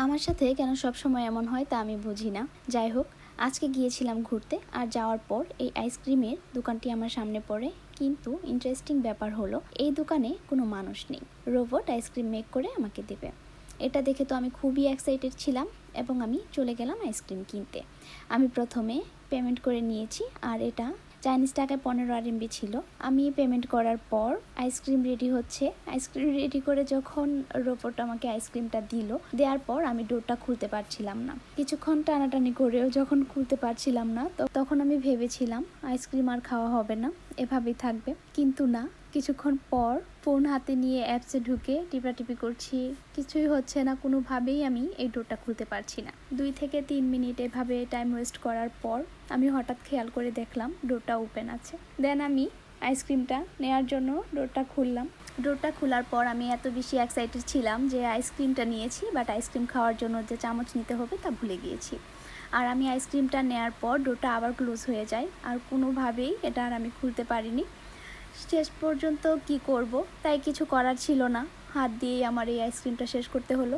আমার সাথে কেন সবসময় এমন হয় তা আমি বুঝি না। যাই হোক, আজকে গিয়েছিলাম ঘুরতে, আর যাওয়ার পর এই আইসক্রিমের দোকানটি আমার সামনে পড়ে। কিন্তু ইন্টারেস্টিং ব্যাপার হলো, এই দোকানে কোনো মানুষ নেই। রোবট আইসক্রিম মেক করে আমাকে দেবে। এটা দেখে তো আমি খুবই এক্সাইটেড ছিলাম এবং আমি চলে গেলাম আইসক্রিম কিনতে। আমি প্রথমে পেমেন্ট করে নিয়েছি, আর এটা চাইনিজ টাকায় 15 RMB ছিল। আমি পেমেন্ট করার পর আইসক্রিম রেডি হচ্ছে। আইসক্রিম রেডি করে যখন রোবট আমাকে আইসক্রিমটা দেওয়ার পর আমি ডোরটা খুলতে পারছিলাম না। কিছুক্ষণ টানাটানি করেও যখন খুলতে পারছিলাম না, তখন আমি ভেবেছিলাম আইসক্রিম আর খাওয়া হবে না, এভাবেই থাকবে। কিন্তু না, কিছুক্ষণ পর ফোন হাতে নিয়ে অ্যাপসে ঢুকে টিপাটিপি করছি, কিছুই হচ্ছে না। কোনোভাবেই আমি এই ডোরটা খুলতে পারছি না। 2 থেকে 3 মিনিট এভাবে টাইম ওয়েস্ট করার পর আমি হঠাৎ খেয়াল করে দেখলাম ডোরটা ওপেন আছে। দেন আমি আইসক্রিমটা নেওয়ার জন্য ডোরটা খুললাম। ডোরটা খোলার পর আমি এত বেশি এক্সাইটেড ছিলাম যে আইসক্রিমটা নিয়েছি, বাট আইসক্রিম খাওয়ার জন্য যে চামচ নিতে হবে তা ভুলে গিয়েছি। আর আমি আইসক্রিমটা নেওয়ার পর ডোরটা আবার ক্লোজ হয়ে যায়, আর কোনোভাবেই এটা আর আমি খুলতে পারিনি। শেষ পর্যন্ত কি করব, তাই কিছু করার ছিল না, হাত দিয়েই আমার এই আইসক্রিমটা শেষ করতে হলো।